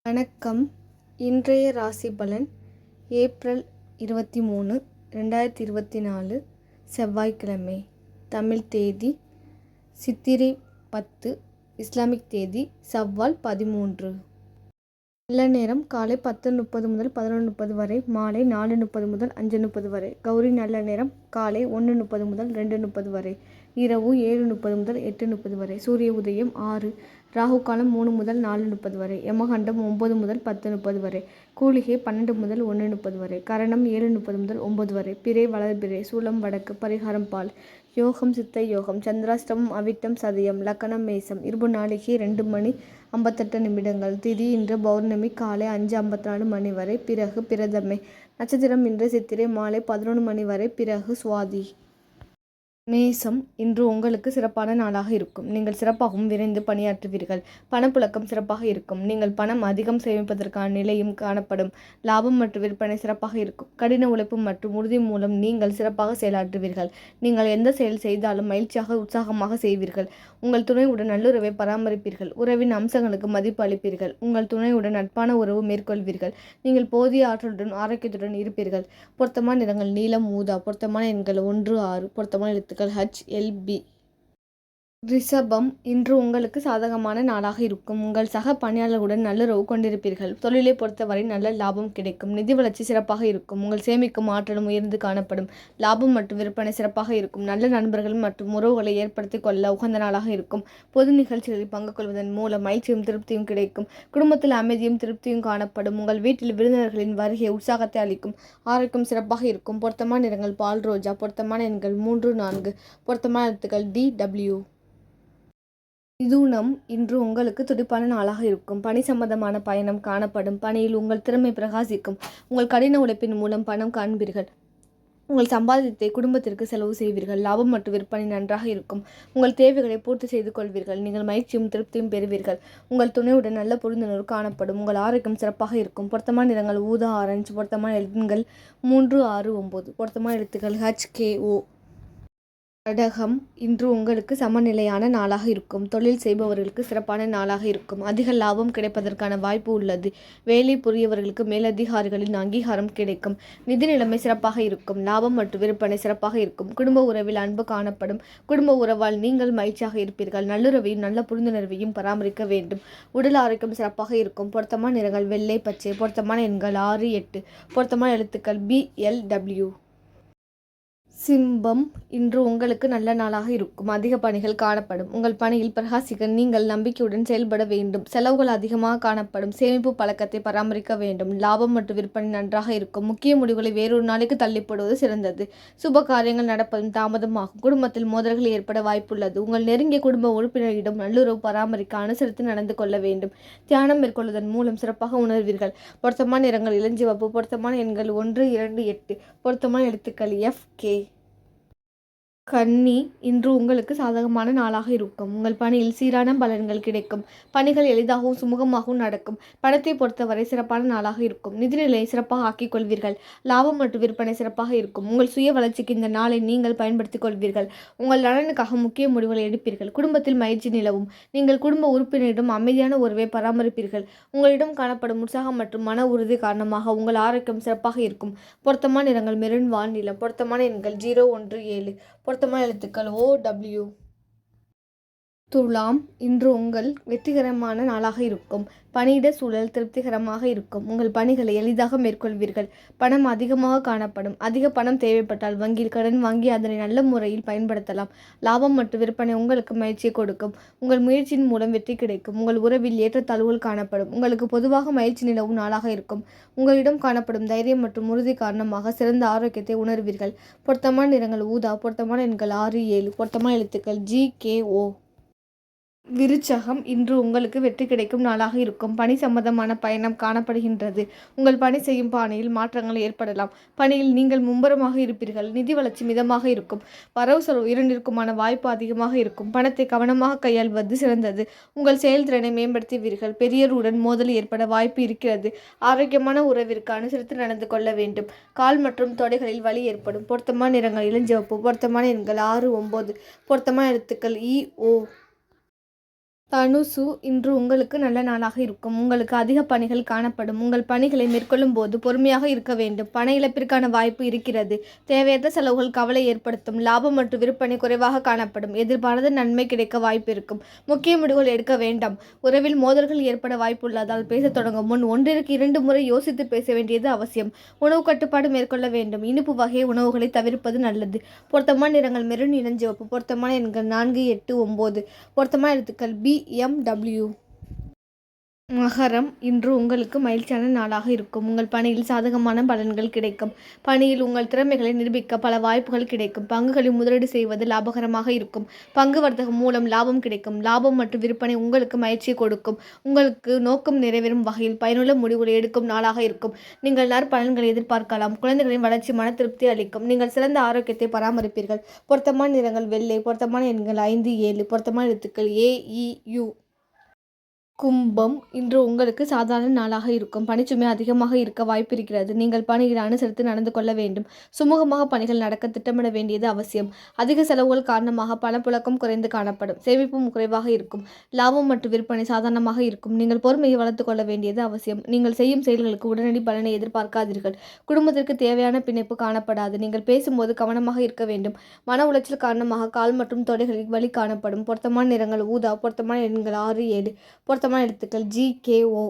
வணக்கம். இன்றைய ராசி பலன் ஏப்ரல் 23, 2024 செவ்வாய்க்கிழமை. தமிழ் தேதி சித்திரை 10, இஸ்லாமிக் தேதி சவ்வால் 13. நல்ல நேரம் காலை 10:30 முதல் 11:30 வரை, மாலை 4:30 முதல் 5:30 வரை. கௌரி நல்ல நேரம் காலை 1:30 முதல் 2:30 வரை, இரவு 7:30 முதல் 8:30 வரை. சூரிய உதயம் 6, ராகு காலம் 3 முதல் 4:30 வரை, யமகண்டம் 9 முதல் 10:30 வரை, கூலிகை 12 முதல் 1:30 வரை, கரணம் 7:30 முதல் 9 வரை, பிறை வளர்பிறை, சூலம் வடக்கு, பரிகாரம் பால், யோகம் சித்த யோகம், சந்திராஷ்டமம் அவிட்டம் சதயம், லக்னம் மேசம், இருபு நாளிகை 2:58, திதி இன்று பௌர்ணமி காலை 5:54 வரை, பிறகு பிரதமை, நட்சத்திரம் இன்று சித்திரை மாலை 11 வரை, பிறகு சுவாதி. மேசம். இன்று உங்களுக்கு சிறப்பான நாளாக இருக்கும். நீங்கள் சிறப்பாகவும் விரைந்து பணியாற்றுவீர்கள். பணப்புழக்கம் சிறப்பாக இருக்கும். நீங்கள் பணம் அதிகம் சேமிப்பதற்கான நிலையும் காணப்படும். லாபம் மற்றும் விற்பனை சிறப்பாக இருக்கும். கடின உழைப்பு மற்றும் உறுதி மூலம் நீங்கள் சிறப்பாக செயலாற்றுவீர்கள். நீங்கள் எந்த செயல் செய்தாலும் மகிழ்ச்சியாக உற்சாகமாக செய்வீர்கள். உங்கள் துணையுடன் நல்லுறவை பராமரிப்பீர்கள். உறவின் அம்சங்களுக்கு மதிப்பு அளிப்பீர்கள். உங்கள் துணையுடன் நட்பான உறவு மேற்கொள்வீர்கள். நீங்கள் போதிய ஆற்றலுடன் ஆரோக்கியத்துடன் இருப்பீர்கள். பொருத்தமான நிறங்கள் நீலம், ஊதா. பொருத்தமான எண்கள் 1, 6. பொருத்தமான எழுத்துக்கள் HLB. ரிஷபம். இன்று உங்களுக்கு சாதகமான நாளாக இருக்கும். உங்கள் சக பணியாளர்களுடன் நல்லுறவு கொண்டிருப்பீர்கள். தொழிலை பொறுத்தவரை நல்ல லாபம் கிடைக்கும். நிதி வளர்ச்சி சிறப்பாக இருக்கும். உங்கள் சேமிக்கும் ஆற்றலும் உயர்ந்து காணப்படும். லாபம் மற்றும் விற்பனை சிறப்பாக இருக்கும். நல்ல நண்பர்கள் மற்றும் உறவுகளை ஏற்படுத்திக் கொள்ள உகந்த நாளாக இருக்கும். பொது நிகழ்ச்சிகளில் பங்கு கொள்வதன் மூலம் மகிழ்ச்சியும் திருப்தியும் கிடைக்கும். குடும்பத்தில் அமைதியும் திருப்தியும் காணப்படும். உங்கள் வீட்டில் விருந்தினர்களின் வருகை உற்சாகத்தை அளிக்கும். ஆரோக்கியம் சிறப்பாக இருக்கும். பொருத்தமான நிறங்கள் பால் ரோஜா. பொருத்தமான எண்கள் 3, 4. பொருத்தமான எழுத்துக்கள் DW. மிதுனம். இன்று உங்களுக்கு துடிப்பான நாளாக இருக்கும். பணி சம்பந்தமான பயணம் காணப்படும். பணியில் உங்கள் திறமை பிரகாசிக்கும். உங்கள் கடின உழைப்பின் மூலம் பணம் காண்பீர்கள். உங்கள் சம்பாதித்தை குடும்பத்திற்கு செலவு செய்வீர்கள். லாபம் மற்றும் விற்பனை நன்றாக இருக்கும். உங்கள் தேவைகளை பூர்த்தி செய்து கொள்வீர்கள். நீங்கள் மகிழ்ச்சியும் திருப்தியும் பெறுவீர்கள். உங்கள் துணையுடன் நல்ல புரிந்துணர்வு காணப்படும். உங்கள் ஆரோக்கியம் சிறப்பாக இருக்கும். பொருத்தமான நிறங்கள் ஊதா, ஆரஞ்சு. பொருத்தமான எண்கள் 3, 6, 9. பொருத்தமான எழுத்துக்கள் HKO. கடகம். இன்று உங்களுக்கு சமநிலையான நாளாக இருக்கும். தொழில் செய்பவர்களுக்கு சிறப்பான நாளாக இருக்கும். அதிக லாபம் கிடைப்பதற்கான வாய்ப்பு உள்ளது. வேலை புரியவர்களுக்கு மேலதிகாரிகளின் அங்கீகாரம் கிடைக்கும். நிதி நிலைமை சிறப்பாக இருக்கும். லாபம் மற்றும் விற்பனை சிறப்பாக இருக்கும். குடும்ப உறவில் அன்பு காணப்படும். குடும்ப உறவால் நீங்கள் மகிழ்ச்சியாக இருப்பீர்கள். நல்லுறவையும் நல்ல புரிந்துணர்வையும் பராமரிக்க வேண்டும். உடல் ஆரோக்கியம் சிறப்பாக இருக்கும். பொருத்தமான நிறங்கள் வெள்ளை, பச்சை. பொருத்தமான எண்கள் 6, 8. பொருத்தமான எழுத்துக்கள் BLW. சிம்பம். இன்று உங்களுக்கு நல்ல நாளாக இருக்கும். அதிக பணிகள் காணப்படும். உங்கள் பணியில் பிரகாசிக்க நீங்கள் நம்பிக்கையுடன் செயல்பட வேண்டும். செலவுகள் அதிகமாக காணப்படும். சேமிப்பு பழக்கத்தை பராமரிக்க வேண்டும். லாபம் மற்றும் விற்பனை நன்றாக இருக்கும். முக்கிய முடிவுகளை வேறொரு நாளைக்கு தள்ளிப்படுவது சிறந்தது. சுப காரியங்கள் நடப்பதும் தாமதமாகும். குடும்பத்தில் மோதல்கள் ஏற்பட வாய்ப்புள்ளது. உங்கள் நெருங்கிய குடும்ப உறுப்பினரிடம் நல்லுறவு பராமரிக்க அனுசரித்து நடந்து கொள்ள வேண்டும். தியானம் மேற்கொள்வதன் மூலம் சிறப்பாக உணர்வீர்கள். பொருத்தமான நிறங்கள் இளஞ்சிவப்பு. பொருத்தமான எண்கள் 1, 2, 8. பொருத்தமான எழுத்துக்கள் FK. கன்னி. இன்று உங்களுக்கு சாதகமான நாளாக இருக்கும். உங்கள் பணியில் சீரான பலன்கள் கிடைக்கும். பணிகள் எளிதாகவும் சுமூகமாகவும் நடக்கும். பணத்தை பொறுத்தவரை சிறப்பான நாளாக இருக்கும். நிதிநிலையை சிறப்பாக ஆக்கிக் கொள்வீர்கள். லாபம் மற்றும் விற்பனை சிறப்பாக இருக்கும். உங்கள் சுய வளர்ச்சிக்கு இந்த நாளை நீங்கள் பயன்படுத்திக் கொள்வீர்கள். உங்கள் நலனுக்காக முக்கிய முடிவுகளை எடுப்பீர்கள். குடும்பத்தில் மகிழ்ச்சி நிலவும். நீங்கள் குடும்ப உறுப்பினரிடம் அமைதியான உறவை பராமரிப்பீர்கள். உங்களிடம் காணப்படும் உற்சாகம் மற்றும் மன உறுதி காரணமாக உங்கள் ஆரோக்கியம் சிறப்பாக இருக்கும். பொருத்தமான நிறங்கள் மெரூன், வால்நீலம். பொருத்தமான எண்கள் 0, 1, 7. பொருத்தமான எழுத்துக்கள் OW. துலாம். இன்று உங்கள் வெற்றிகரமான நாளாக இருக்கும். பணியிட சூழல் திருப்திகரமாக இருக்கும். உங்கள் பணிகளை எளிதாக மேற்கொள்வீர்கள். பணம் அதிகமாக காணப்படும். அதிக பணம் தேவைப்பட்டால் வங்கியில் கடன் வாங்கி அதனை நல்ல முறையில் பயன்படுத்தலாம். லாபம் மற்றும் விற்பனை உங்களுக்கு மகிழ்ச்சியை கொடுக்கும். உங்கள் முயற்சியின் மூலம் வெற்றி கிடைக்கும். உங்கள் உறவில் ஏற்றத்தாழ்வுகள் காணப்படும். உங்களுக்கு பொதுவாக மகிழ்ச்சி நிலவும் நாளாக இருக்கும். உங்களிடம் காணப்படும் தைரியம் மற்றும் உறுதி காரணமாக சிறந்த ஆரோக்கியத்தை உணர்வீர்கள். பொருத்தமான நிறங்கள் ஊதா. பொருத்தமான எண்கள் 6, 7. பொருத்தமான எழுத்துக்கள் GKO. விருச்சகம். இன்று உங்களுக்கு வெற்றி கிடைக்கும் நாளாக இருக்கும். பணி சம்பந்தமான பயணம் காணப்படுகின்றது. உங்கள் பணி செய்யும் பாணியில் மாற்றங்கள் ஏற்படலாம். பணியில் நீங்கள் மும்முரமாக இருப்பீர்கள். நிதி வளர்ச்சி மிதமாக இருக்கும். வரவு செலவு இரண்டிற்குமான வாய்ப்பு அதிகமாக இருக்கும். பணத்தை கவனமாக கையாள்வது சிறந்தது. உங்கள் செயல்திறனை மேம்படுத்துவீர்கள். பெரியவருடன் மோதல் ஏற்பட வாய்ப்பு இருக்கிறது. ஆரோக்கியமான உறவிற்கு அனுசரித்து நடந்து கொள்ள வேண்டும். கால் மற்றும் தொடைகளில் வலி ஏற்படும். பொருத்தமான நிறங்கள் இளஞ்சிவப்பு. பொருத்தமான எண்கள் 6, 9. பொருத்தமான எழுத்துக்கள் EO. தனுசு, இன்று உங்களுக்கு நல்ல நாளாக இருக்கும். உங்களுக்கு அதிக பணிகள் காணப்படும். உங்கள் பணிகளை மேற்கொள்ளும் போது பொறுமையாக இருக்க வேண்டும். பண இழப்பிற்கான வாய்ப்பு இருக்கிறது. தேவையற்ற செலவுகள் கவலை ஏற்படுத்தும். லாபம் மற்றும் விற்பனை குறைவாக காணப்படும். எதிர்பாராத நன்மை கிடைக்க வாய்ப்பு இருக்கும். முக்கிய முடிவுகள் எடுக்க வேண்டாம். உறவில் மோதல்கள் ஏற்பட வாய்ப்புள்ளதால் பேசத் தொடங்கும் முன் 1-2 முறை யோசித்து பேச வேண்டியது அவசியம். உணவு கட்டுப்பாடு மேற்கொள்ள வேண்டும். இனிப்பு வகை உணவுகளை தவிர்ப்பது நல்லது. பொருத்தமான நிறங்கள் மெரூன், இளஞ்சிவப்பு. பொருத்தமான எண்கள் 4, 8, 9. பொருத்தமான எழுத்துக்கள் BMW. மகரம், இன்று உங்களுக்கு மகிழ்ச்சியான நாளாக இருக்கும். உங்கள் பணியில் சாதகமான பலன்கள் கிடைக்கும். பணியில் உங்கள் திறமைகளை நிரூபிக்க பல வாய்ப்புகள் கிடைக்கும். பங்குகளில் முதலீடு செய்வது லாபகரமாக இருக்கும். பங்கு வர்த்தகம் மூலம் லாபம் கிடைக்கும். லாபம் மற்றும் விற்பனை உங்களுக்கு மகிழ்ச்சியை கொடுக்கும். உங்களுக்கு நோக்கம் நிறைவேறும் வகையில் பயனுள்ள முடிவுகளை எடுக்கும் நாளாக இருக்கும். நீங்கள் நற்பலன்களை எதிர்பார்க்கலாம். குழந்தைகளின் வளர்ச்சி மன திருப்தி அளிக்கும். நீங்கள் சிறந்த ஆரோக்கியத்தை பராமரிப்பீர்கள். பொருத்தமான நிறங்கள் வெள்ளை. பொருத்தமான எண்கள் 5, 7. பொருத்தமான எழுத்துக்கள் AEU. கும்பம், இன்று உங்களுக்கு சாதாரண நாளாக இருக்கும். பணிச்சுமை அதிகமாக இருக்க வாய்ப்பு இருக்கிறது. நீங்கள் பணியில் அனுசரித்து நடந்து கொள்ள வேண்டும். சுமூகமாக பணிகள் நடக்க திட்டமிட வேண்டியது அவசியம். அதிக செலவுகள் காரணமாக பணப்புழக்கம் குறைந்து காணப்படும். சேமிப்பும் குறைவாக இருக்கும். லாபம் மற்றும் விற்பனை சாதாரணமாக இருக்கும். நீங்கள் பொறுமையை வளர்த்து கொள்ள வேண்டியது அவசியம். நீங்கள் செய்யும் செயல்களுக்கு உடனடி பலனை எதிர்பார்க்காதீர்கள். குடும்பத்திற்கு தேவையான பிணைப்பு காணப்படாது. நீங்கள் பேசும்போது கவனமாக இருக்க வேண்டும். மன உளைச்சல் காரணமாக கால் மற்றும் தொடைகளில் வலி காணப்படும். பொருத்தமான நிறங்கள் ஊதா. பொருத்தமான எண்கள் 6, 7. பொருத்தமான எழுத்துக்கள் GKO.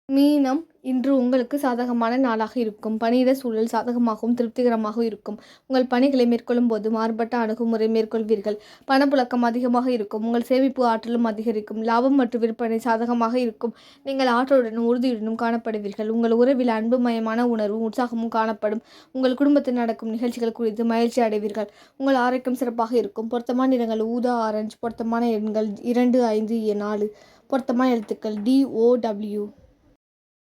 மீனம், இன்று உங்களுக்கு சாதகமான நாளாக இருக்கும். பணியிட சூழல் சாதகமாகவும் திருப்திகரமாக இருக்கும். உங்கள் பணிகளை மேற்கொள்ளும் போது மாறுபட்ட அணுகுமுறை மேற்கொள்வீர்கள். பணப்புழக்கம் அதிகமாக இருக்கும். உங்கள் சேமிப்பு ஆற்றலும் அதிகரிக்கும். லாபம் மற்றும் விற்பனை சாதகமாக இருக்கும். நீங்கள் ஆற்றலுடனும் உறுதியுடனும் காணப்படுவீர்கள். உங்கள் உறவில் அன்புமயமான உணர்வும் உற்சாகமும் காணப்படும். உங்கள் குடும்பத்தில் நடக்கும் நிகழ்ச்சிகள் குறித்து மகிழ்ச்சி அடைவீர்கள். உங்கள் ஆரோக்கியம் சிறப்பாக இருக்கும். பொருத்தமான நிறங்கள் ஊதா, ஆரஞ்சு. பொருத்தமான எண்கள் 2, 5, 4. பொருத்தமான எழுத்துக்கள் DOW.